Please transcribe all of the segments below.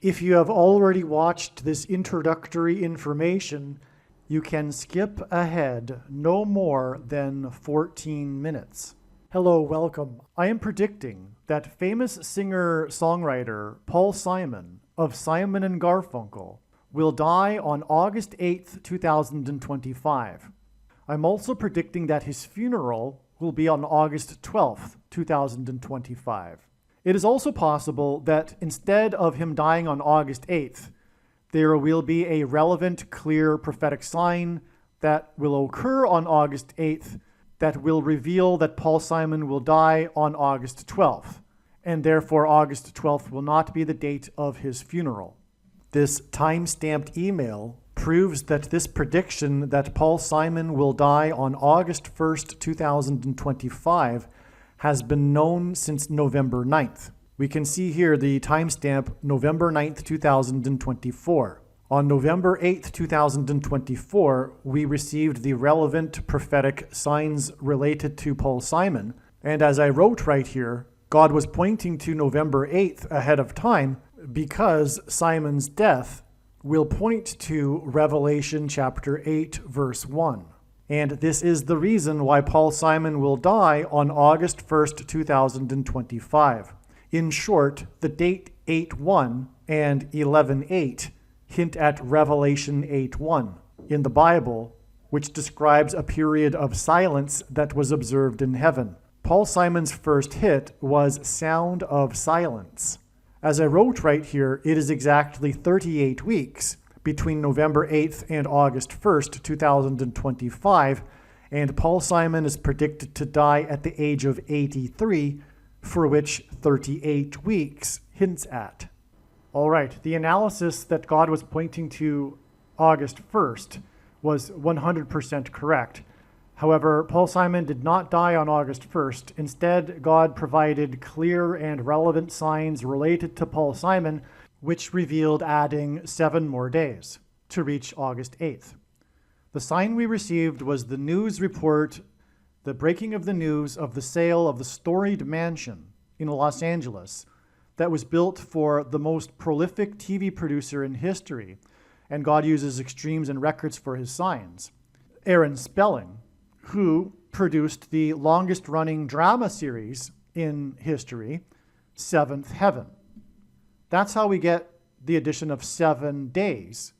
If you have already watched this introductory information, you can skip ahead no more than 14 minutes. Hello, welcome. I am predicting that famous singer-songwriter Paul Simon of Simon and Garfunkel will die on August 8th, 2025. I'm also predicting that his funeral will be on August 12th, 2025. It is also possible that instead of him dying on August 8th, there will be a relevant, clear prophetic sign that will occur on August 8th that will reveal that Paul Simon will die on August 12th, and therefore August 12th will not be the date of his funeral. This time-stamped email proves that this prediction that Paul Simon will die on August 1st, 2025 has been known since November 9th. We can see here the timestamp November 9th, 2024. On November 8th, 2024, we received the relevant prophetic signs related to Paul Simon. And as I wrote right here, God was pointing to November 8th ahead of time because Simon's death will point to Revelation chapter 8, verse 1. And this is the reason why Paul Simon will die on August 1st, 2025. In short, the date 8:1 and 11:8 hint at Revelation 8:1 in the Bible, which describes a period of silence that was observed in heaven. Paul Simon's first hit was Sound of Silence. As I wrote right here, it is exactly 38 weeks between November 8th and August 1st, 2025, and Paul Simon is predicted to die at the age of 83, for which 38 weeks hints at. All right, the analysis that God was pointing to August 1st was 100% correct. However, Paul Simon did not die on August 1st. Instead, God provided clear and relevant signs related to Paul Simon, which revealed adding 7 more days to reach August 8th. The sign we received was the news report, the breaking of the news of the sale of the storied mansion in Los Angeles that was built for the most prolific TV producer in history, and God uses extremes and records for his signs. Aaron Spelling, who produced the longest-running drama series in history, Seventh Heaven. That's how we get the addition of 7 days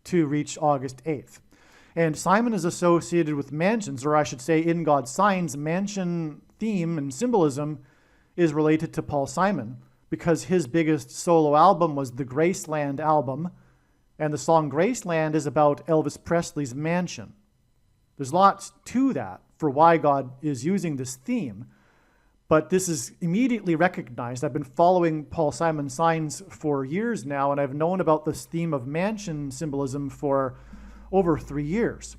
to reach August 8th. And Simon is associated with mansions, or I should say in God's signs, mansion theme and symbolism is related to Paul Simon because his biggest solo album was the Graceland album, and the song Graceland is about Elvis Presley's mansion. There's lots to that for why God is using this theme, but this is immediately recognized. I've been following Paul Simon's signs for years now, and I've known about this theme of mansion symbolism for over 3 years.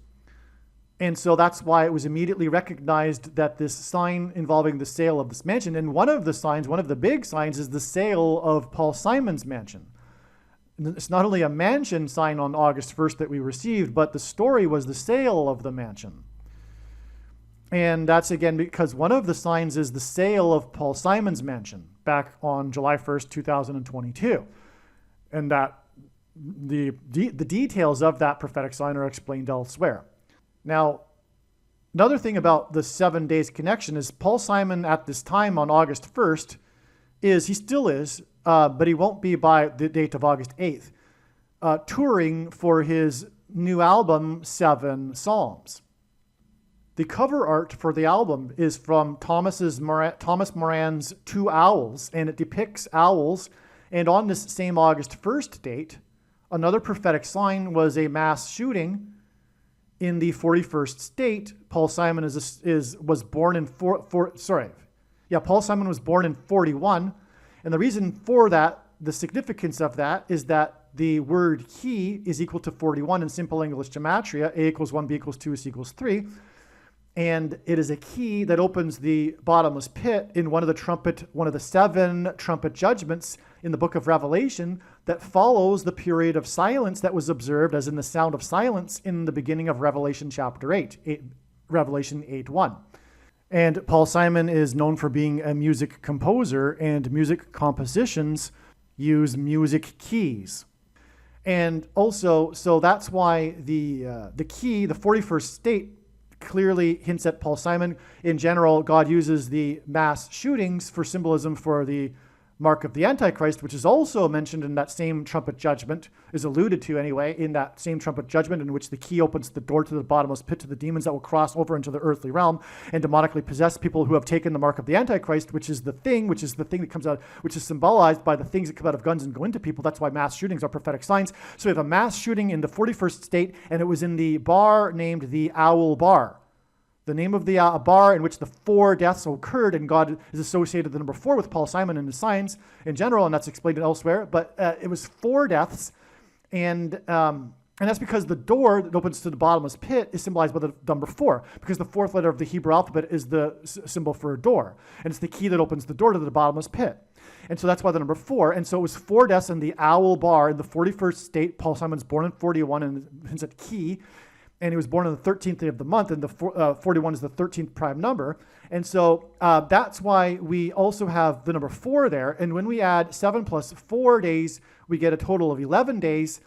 And so that's why it was immediately recognized that this sign involving the sale of this mansion, and one of the big signs is the sale of Paul Simon's mansion. It's not only a mansion sign on August 1st that we received, but the story was the sale of the mansion. And that's again because one of the signs is the sale of Paul Simon's mansion back on July 1st, 2022. And that the details of that prophetic sign are explained elsewhere. Now, another thing about the 7 days connection is Paul Simon at this time on August 1st he still is, but he won't be by the date of August 8th, touring for his new album, 7 Psalms. The cover art for the album is from Thomas Moran's Two Owls, and it depicts owls. And on this same August 1st date, another prophetic sign was a mass shooting in the 41st state. Paul Simon was born in Paul Simon was born in 41, and the reason for that, the significance of that, is that the word he is equal to 41 in simple English gematria. A equals 1, B equals 2, C equals 3. And it is a key that opens the bottomless pit in one of the 7 trumpet judgments in the book of Revelation that follows the period of silence that was observed as in the sound of silence in the beginning of Revelation chapter 8, Revelation 8:1. And Paul Simon is known for being a music composer, and music compositions use music keys. And also, so that's why the key, the 41st state, clearly hints at Paul Simon. In general, God uses the mass shootings for symbolism for the mark of the Antichrist, which is also mentioned in that same trumpet judgment, is alluded to anyway, in that same trumpet judgment in which the key opens the door to the bottomless pit to the demons that will cross over into the earthly realm and demonically possess people who have taken the mark of the Antichrist, which is the thing that comes out, which is symbolized by the things that come out of guns and go into people. That's why mass shootings are prophetic signs. So we have a mass shooting in the 41st state, and it was in the bar named the Owl Bar. The name of the bar in which the 4 deaths occurred, and God is associated with the number 4 with Paul Simon and his signs in general, and that's explained elsewhere. But it was 4 deaths, and that's because the door that opens to the bottomless pit is symbolized by the number 4, because the 4th letter of the Hebrew alphabet is the symbol for a door, and it's the key that opens the door to the bottomless pit. And so that's why the number 4. And so it was 4 deaths in the Owl Bar in the 41st state. Paul Simon's born in 41, and hints at key. And he was born on the 13th day of the month, and the 41 is the 13th prime number. And so that's why we also have the number 4 there. And when we add 7 plus 4 days, we get a total of 11 days.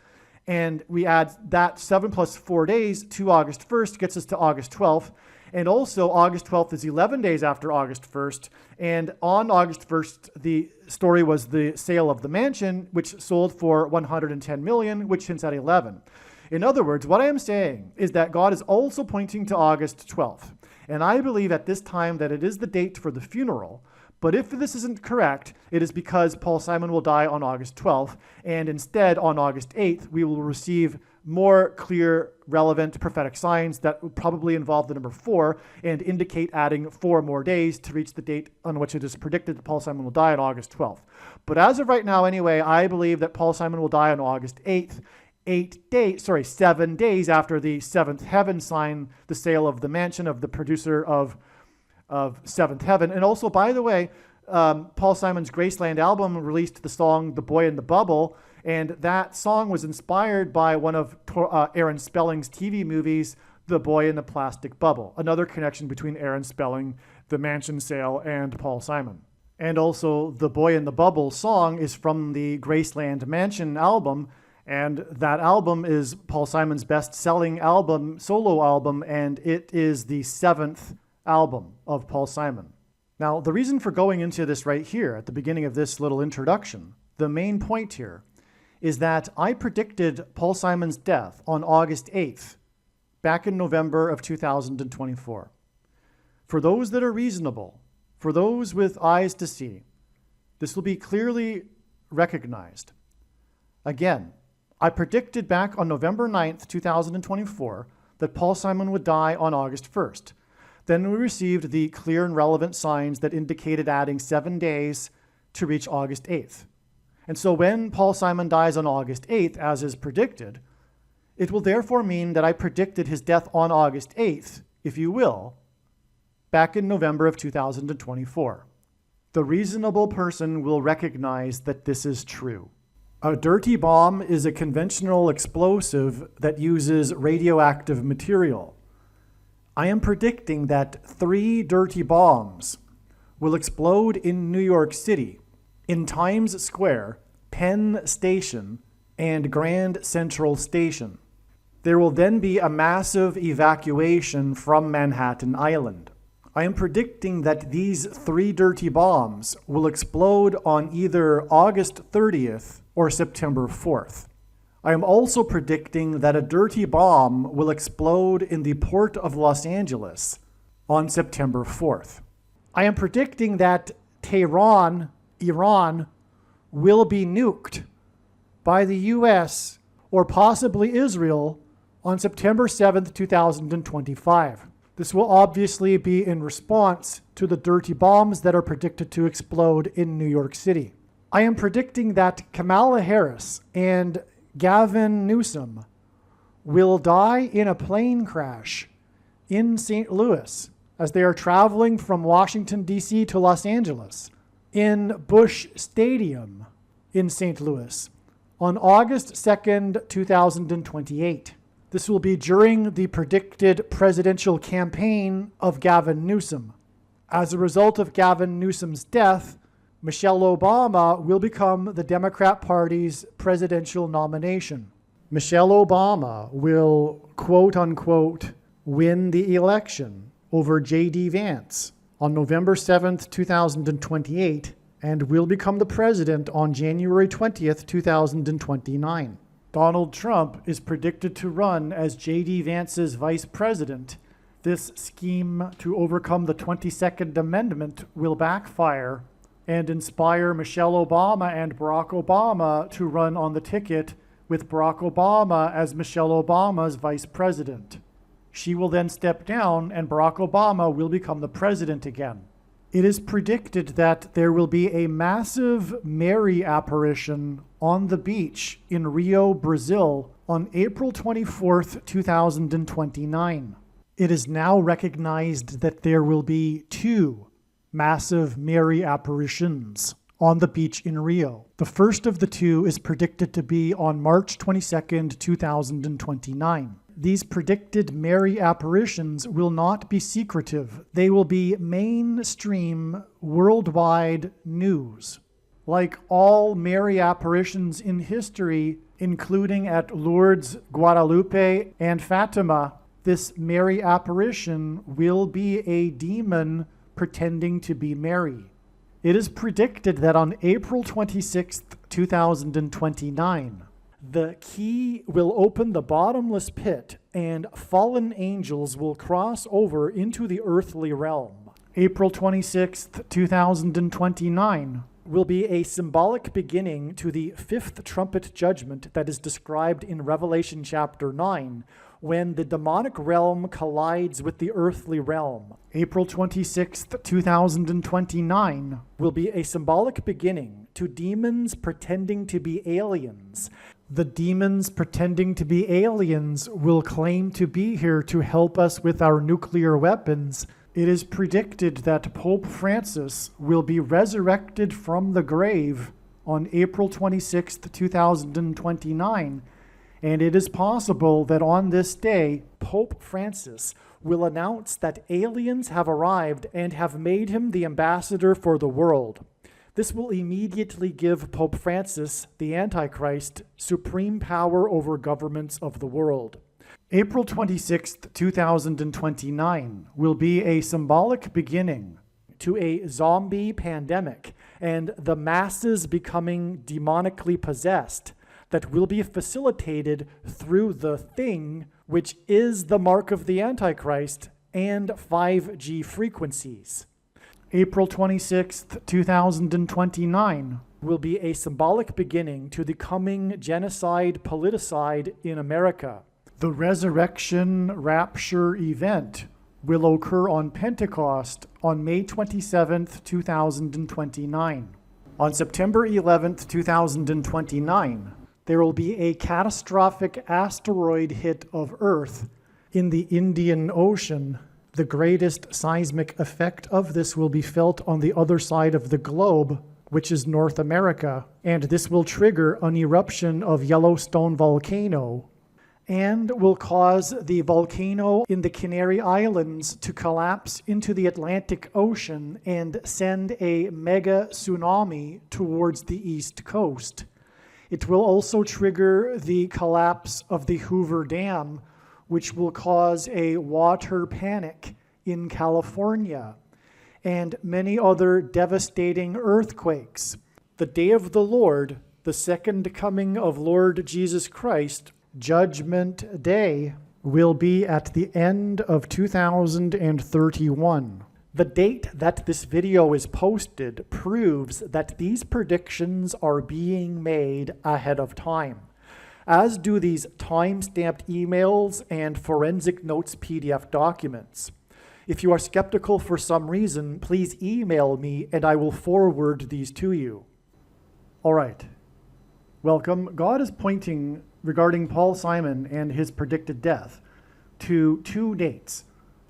And we add that 7 plus 4 days to August 1st, gets us to August 12th. And also August 12th is 11 days after August 1st. And on August 1st, the story was the sale of the mansion, which sold for $110 million, which hints at 11. In other words, what I am saying is that God is also pointing to August 12th. And I believe at this time that it is the date for the funeral. But if this isn't correct, it is because Paul Simon will die on August 12th. And instead, on August 8th, we will receive more clear, relevant prophetic signs that will probably involve the number 4 and indicate adding 4 more days to reach the date on which it is predicted that Paul Simon will die on August 12th. But as of right now, anyway, I believe that Paul Simon will die on August 8th. 7 days after the 7th heaven sign the sale of the mansion of the producer of 7th Heaven. And also, by the way, Paul Simon's Graceland album released the song The Boy in the Bubble, and that song was inspired by one of Aaron Spelling's TV movies, The Boy in the Plastic Bubble. Another connection between Aaron Spelling, the mansion sale, and Paul Simon. And also, The Boy in the Bubble song is from the Graceland Mansion album, and that album is Paul Simon's best-selling album, solo album, and it is the 7th album of Paul Simon. Now, the reason for going into this right here at the beginning of this little introduction, the main point here, is that I predicted Paul Simon's death on August 8th, back in November of 2024. For those that are reasonable, for those with eyes to see, this will be clearly recognized. Again, I predicted back on November 9th, 2024, that Paul Simon would die on August 1st. Then we received the clear and relevant signs that indicated adding 7 days to reach August 8th. And so when Paul Simon dies on August 8th, as is predicted, it will therefore mean that I predicted his death on August 8th, if you will, back in November of 2024. The reasonable person will recognize that this is true. A dirty bomb is a conventional explosive that uses radioactive material. I am predicting that 3 dirty bombs will explode in New York City, in Times Square, Penn Station, and Grand Central Station. There will then be a massive evacuation from Manhattan Island. I am predicting that these 3 dirty bombs will explode on either August 30th or September 4th. I am also predicting that a dirty bomb will explode in the port of Los Angeles on September 4th. I am predicting that Tehran, Iran, will be nuked by the US or possibly Israel on September 7th, 2025. This will obviously be in response to the dirty bombs that are predicted to explode in New York City. I am predicting that Kamala Harris and Gavin Newsom will die in a plane crash in St. Louis as they are traveling from Washington, D.C. to Los Angeles in Busch Stadium in St. Louis on August 2nd, 2028. This will be during the predicted presidential campaign of Gavin Newsom. As a result of Gavin Newsom's death, Michelle Obama will become the Democrat Party's presidential nomination. Michelle Obama will, quote unquote, win the election over J.D. Vance on November 7th, 2028, and will become the president on January 20th, 2029. Donald Trump is predicted to run as J.D. Vance's vice president. This scheme to overcome the 22nd Amendment will backfire and inspire Michelle Obama and Barack Obama to run on the ticket with Barack Obama as Michelle Obama's vice president. She will then step down and Barack Obama will become the president again. It is predicted that there will be a massive Mary apparition on the beach in Rio, Brazil on April 24th, 2029. It is now recognized that there will be 2 massive Mary apparitions on the beach in Rio. The first of the 2 is predicted to be on March 22nd, 2029. These predicted Mary apparitions will not be secretive. They will be mainstream, worldwide news. Like all Mary apparitions in history, including at Lourdes, Guadalupe, and Fatima, this Mary apparition will be a demon pretending to be Mary. It is predicted that on April 26th, 2029, the key will open the bottomless pit and fallen angels will cross over into the earthly realm. April 26th, 2029 will be a symbolic beginning to the 5th trumpet judgment that is described in Revelation chapter 9, when the demonic realm collides with the earthly realm. April 26th, 2029 will be a symbolic beginning to demons pretending to be aliens. The demons pretending to be aliens will claim to be here to help us with our nuclear weapons. It is predicted that Pope Francis will be resurrected from the grave on April 26th, 2029, and it is possible that on this day, Pope Francis will announce that aliens have arrived and have made him the ambassador for the world. This will immediately give Pope Francis, the Antichrist, supreme power over governments of the world. April 26th, 2029 will be a symbolic beginning to a zombie pandemic and the masses becoming demonically possessed that will be facilitated through the thing, which is the mark of the Antichrist and 5G frequencies. April 26th, 2029 will be a symbolic beginning to the coming genocide politicide in America. The resurrection rapture event will occur on Pentecost on May 27th, 2029. On September 11th, 2029, there will be a catastrophic asteroid hit of Earth in the Indian Ocean. The greatest seismic effect of this will be felt on the other side of the globe, which is North America, and this will trigger an eruption of Yellowstone volcano and will cause the volcano in the Canary Islands to collapse into the Atlantic Ocean and send a mega tsunami towards the East Coast. It will also trigger the collapse of the Hoover Dam, which will cause a water panic in California, and many other devastating earthquakes. The day of the Lord, the second coming of Lord Jesus Christ, Judgment Day, will be at the end of 2031. The date that this video is posted proves that these predictions are being made ahead of time, as do these time-stamped emails and forensic notes PDF documents. If you are skeptical for some reason, please email me and I will forward these to you. All right. Welcome. God is pointing, regarding Paul Simon and his predicted death, to 2 dates,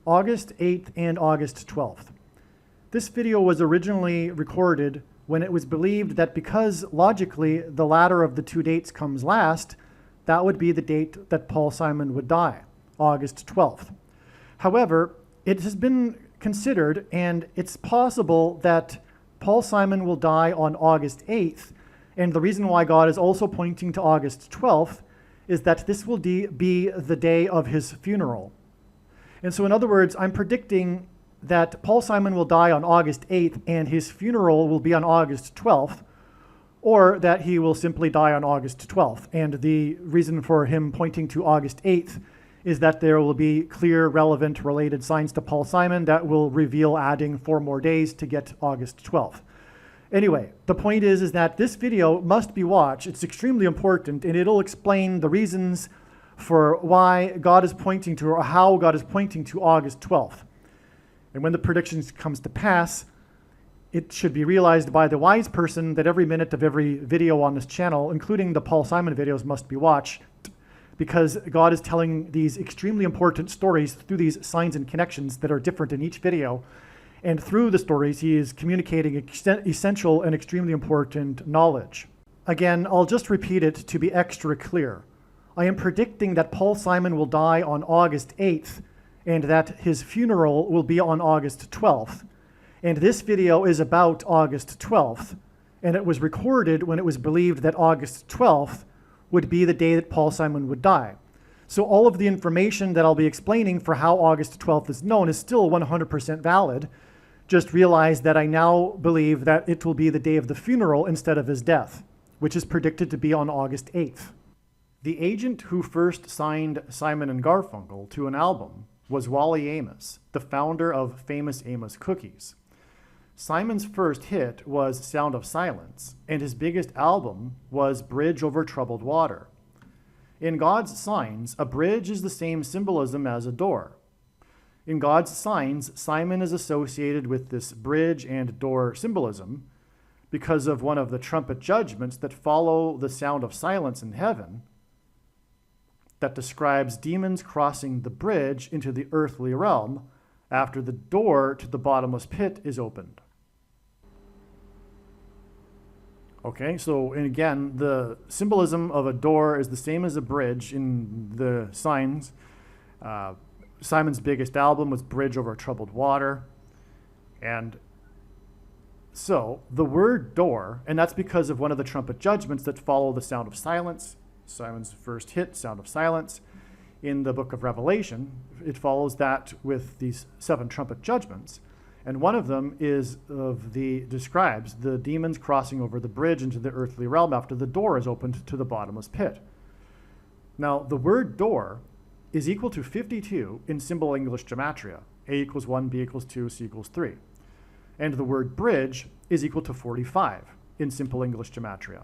August 8th and August 12th. This video was originally recorded when it was believed that because logically the latter of the 2 dates comes last, that would be the date that Paul Simon would die, August 12th. However, it has been considered, and it's possible that Paul Simon will die on August 8th, and the reason why God is also pointing to August 12th is that this will be the day of his funeral. And so in other words, I'm predicting that Paul Simon will die on August 8th and his funeral will be on August 12th, or that he will simply die on August 12th. And the reason for him pointing to August 8th is that there will be clear, relevant, related signs to Paul Simon that will reveal adding 4 more days to get August 12th. Anyway, the point is that this video must be watched. It's extremely important, and it'll explain the reasons for why God is pointing to, or how God is pointing to August 12th. And when the predictions comes to pass, it should be realized by the wise person that every minute of every video on this channel, including the Paul Simon videos, must be watched, because God is telling these extremely important stories through these signs and connections that are different in each video. And through the stories, he is communicating essential and extremely important knowledge. Again, I'll just repeat it to be extra clear. I am predicting that Paul Simon will die on August 8th, and that his funeral will be on August 12th. And this video is about August 12th, and it was recorded when it was believed that August 12th would be the day that Paul Simon would die. So all of the information that I'll be explaining for how August 12th is known is still 100% valid. Just realize that I now believe that it will be the day of the funeral instead of his death, which is predicted to be on August 8th. The agent who first signed Simon and Garfunkel to an album was Wally Amos, the founder of famous Amos Cookies. Simon's first hit was Sound of Silence, and his biggest album was Bridge Over Troubled Water. In God's signs, a bridge is the same symbolism as a door. In God's signs, Simon is associated with this bridge and door symbolism because of one of the trumpet judgments that follow the sound of silence in heaven that describes demons crossing the bridge into the earthly realm after the door to the bottomless pit is opened. Okay, so and again, the symbolism of a door is the same as a bridge in the signs. Simon's biggest album was Bridge Over Troubled Water. And so the word door, and that's because of one of the trumpet judgments that follow the sound of silence, Simon's first hit, Sound of Silence, in the book of Revelation. It follows that with these 7 trumpet judgments. And one of them describes the demons crossing over the bridge into the earthly realm after the door is opened to the bottomless pit. Now, the word door is equal to 52 in simple English gematria. A equals 1, B equals 2, C equals 3. And the word bridge is equal to 45 in simple English gematria.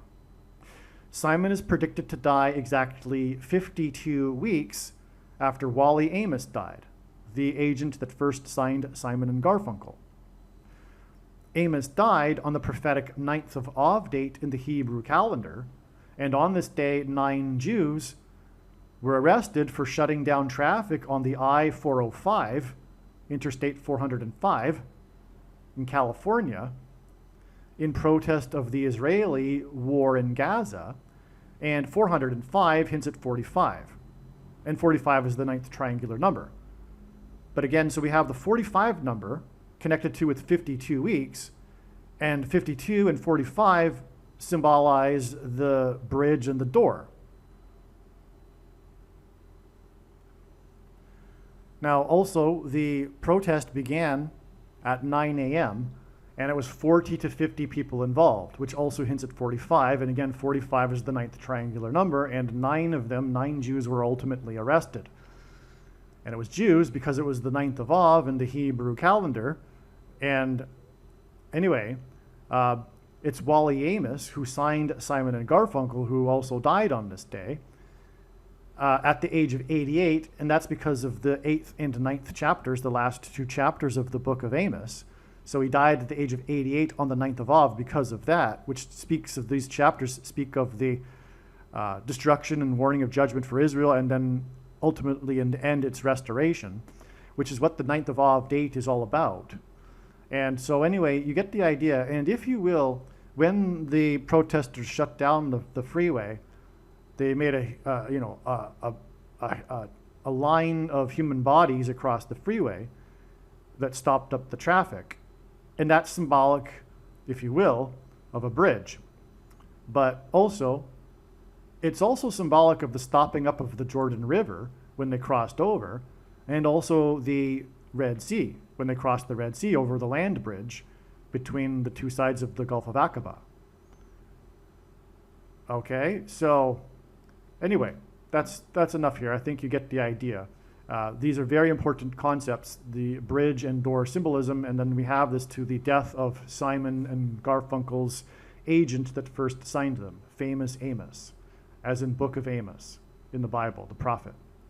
Simon is predicted to die exactly 52 weeks after Wally Amos died, the agent that first signed Simon and Garfunkel. Amos died on the prophetic 9th of Av date in the Hebrew calendar, and on this day 9 Jews were arrested for shutting down traffic on the I-405, Interstate 405, in California, in protest of the Israeli war in Gaza, and 405 hints at 45. And 45 is the 9th triangular number. But again, so we have the 45 number connected to with 52 weeks, and 52 and 45 symbolize the bridge and the door. Now, also, the protest began at 9 a.m., and it was 40 to 50 people involved, which also hints at 45. And again, 45 is the 9th triangular number, and 9 Jews were ultimately arrested. And it was Jews because it was the 9th of Av in the Hebrew calendar. And anyway, it's Wally Amos who signed Simon and Garfunkel, who also died on this day, at the age of 88, and that's because of the 8th and 9th chapters, the last 2 chapters of the book of Amos. So he died at the age of 88 on the 9th of Av because of that, which speaks of these chapters, speak of the destruction and warning of judgment for Israel, and then ultimately in the end its restoration, which is what the 9th of Av date is all about. And so anyway, you get the idea. And if you will, when the protesters shut down the freeway, they made a line of human bodies across the freeway that stopped up the traffic. And that's symbolic if you will, of a bridge. But also, it's also symbolic of the stopping up of the Jordan River when they crossed over, and also the Red Sea, when they crossed the Red Sea over the land bridge between the two sides of the Gulf of Aqaba. Okay, so anyway, that's enough here. I think you get the idea. These are very important concepts, the bridge and door symbolism, and then we have this to the death of Simon and Garfunkel's agent that first signed them, famous Amos, as in Book of Amos in the Bible, the prophet.